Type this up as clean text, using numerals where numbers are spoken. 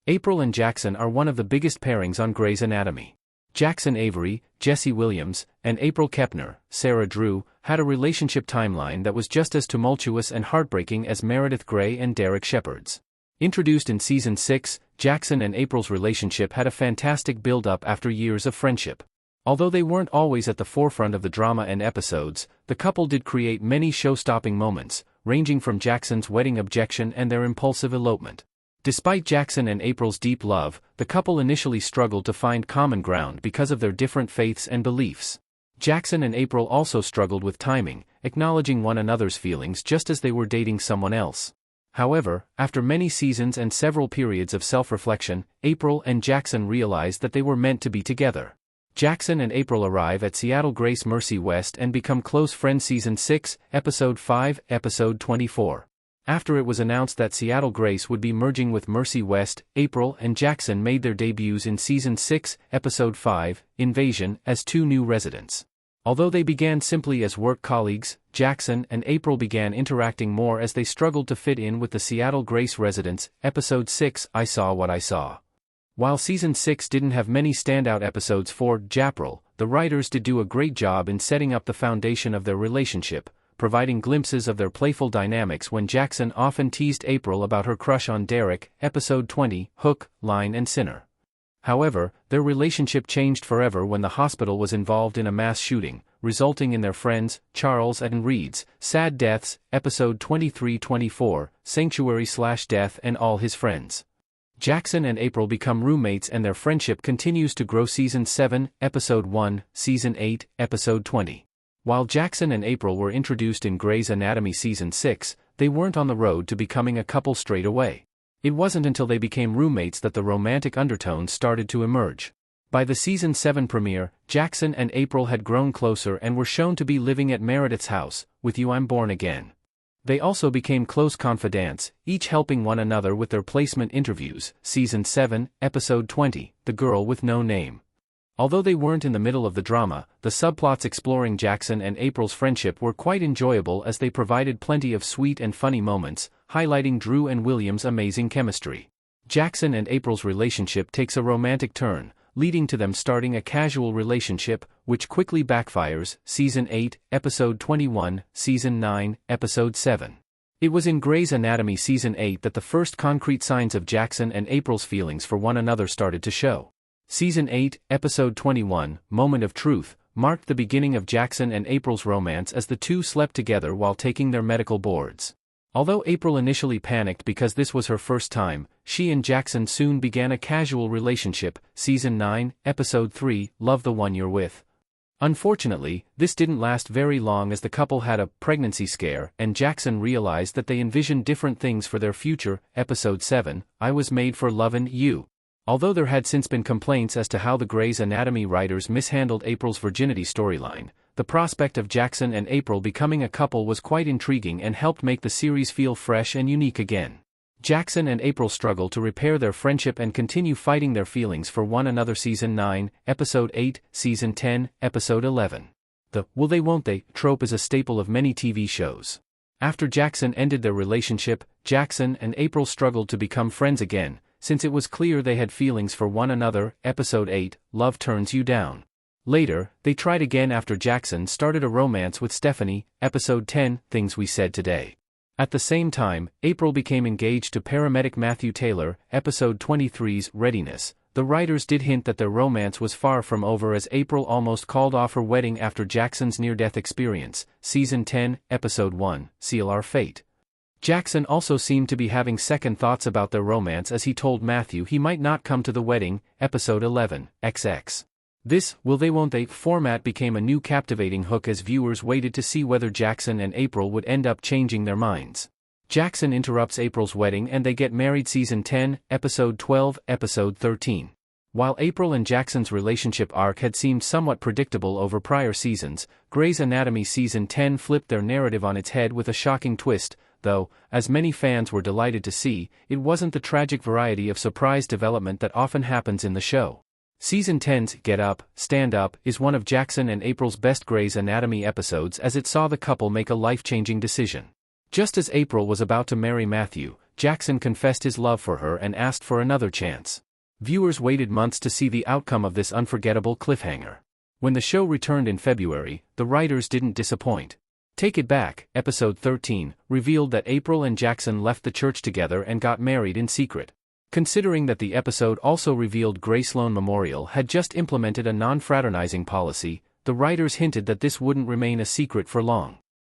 April and Jackson are one of the biggest pairings on Grey's Anatomy. Jackson Avery, Jesse Williams, and April Kepner, Sarah Drew, had a relationship timeline that was just as tumultuous and heartbreaking as Meredith Grey and Derek Shepherd's. Introduced in Season 6, Jackson and April's relationship had a fantastic build-up after years of friendship. Although they weren't always at the forefront of the drama and episodes, the couple did create many show-stopping moments, ranging from Jackson's wedding objection and their impulsive elopement. Despite Jackson and April's deep love, the couple initially struggled to find common ground because of their different faiths and beliefs. Jackson and April also struggled with timing, acknowledging one another's feelings just as they were dating someone else. However, after many seasons and several periods of self-reflection, April and Jackson realized that they were meant to be together. Jackson and April arrive at Seattle Grace Mercy West and become close friends. Season 6, Episode 5, Episode 24. After it was announced that Seattle Grace would be merging with Mercy West, April and Jackson made their debuts in Season 6, Episode 5, Invasion, as two new residents. Although they began simply as work colleagues, Jackson and April began interacting more as they struggled to fit in with the Seattle Grace residents. Episode 6, I Saw What I Saw. While Season 6 didn't have many standout episodes for Japril, the writers did do a great job in setting up the foundation of their relationship, providing glimpses of their playful dynamics when Jackson often teased April about her crush on Derek. Episode 20, Hook, Line and Sinner. However, their relationship changed forever when the hospital was involved in a mass shooting, resulting in their friends, Charles and Reed's, sad deaths. Episode 23-24, Sanctuary/Death and All His Friends. Jackson and April become roommates and their friendship continues to grow. Season 7, Episode 1, Season 8, Episode 20. While Jackson and April were introduced in Grey's Anatomy Season 6, they weren't on the road to becoming a couple straight away. It wasn't until they became roommates that the romantic undertones started to emerge. By the Season 7 premiere, Jackson and April had grown closer and were shown to be living at Meredith's house. With You I'm Born Again. They also became close confidants, each helping one another with their placement interviews. Season 7, Episode 20, The Girl with No Name. Although they weren't in the middle of the drama, the subplots exploring Jackson and April's friendship were quite enjoyable as they provided plenty of sweet and funny moments, highlighting Drew and William's amazing chemistry. Jackson and April's relationship takes a romantic turn, leading to them starting a casual relationship, which quickly backfires. Season 8, Episode 21, Season 9, Episode 7. It was in Grey's Anatomy Season 8 that the first concrete signs of Jackson and April's feelings for one another started to show. Season 8, Episode 21, Moment of Truth, marked the beginning of Jackson and April's romance as the two slept together while taking their medical boards. Although April initially panicked because this was her first time, she and Jackson soon began a casual relationship. Season 9, Episode 3, Love the One You're With. Unfortunately, this didn't last very long as the couple had a pregnancy scare and Jackson realized that they envisioned different things for their future. Episode 7, I Was Made for Lovin' You. Although there had since been complaints as to how the Grey's Anatomy writers mishandled April's virginity storyline, the prospect of Jackson and April becoming a couple was quite intriguing and helped make the series feel fresh and unique again. Jackson and April struggle to repair their friendship and continue fighting their feelings for one another. Season 9, Episode 8, Season 10, Episode 11. The will they won't they trope is a staple of many TV shows. After Jackson ended their relationship, Jackson and April struggled to become friends again, since it was clear they had feelings for one another. Episode 8, Love Turns You Down. Later, they tried again after Jackson started a romance with Stephanie. Episode 10, Things We Said Today. At the same time, April became engaged to paramedic Matthew Taylor. Episode 23's Readiness. The writers did hint that their romance was far from over as April almost called off her wedding after Jackson's near-death experience. Season 10, Episode 1, Seal Our Fate. Jackson also seemed to be having second thoughts about their romance as he told Matthew he might not come to the wedding. Episode 11, XX. This will they won't they format became a new captivating hook as viewers waited to see whether Jackson and April would end up changing their minds. Jackson interrupts April's wedding and they get married. Season 10, Episode 12, Episode 13. While April and Jackson's relationship arc had seemed somewhat predictable over prior seasons, Grey's Anatomy Season 10 flipped their narrative on its head with a shocking twist, though, as many fans were delighted to see, it wasn't the tragic variety of surprise development that often happens in the show. Season 10's Get Up, Stand Up is one of Jackson and April's best Grey's Anatomy episodes as it saw the couple make a life-changing decision. Just as April was about to marry Matthew, Jackson confessed his love for her and asked for another chance. Viewers waited months to see the outcome of this unforgettable cliffhanger. When the show returned in February, the writers didn't disappoint. Take It Back, episode 13, revealed that April and Jackson left the church together and got married in secret. Considering that the episode also revealed Grace Sloan Memorial had just implemented a non-fraternizing policy, the writers hinted that this wouldn't remain a secret for long.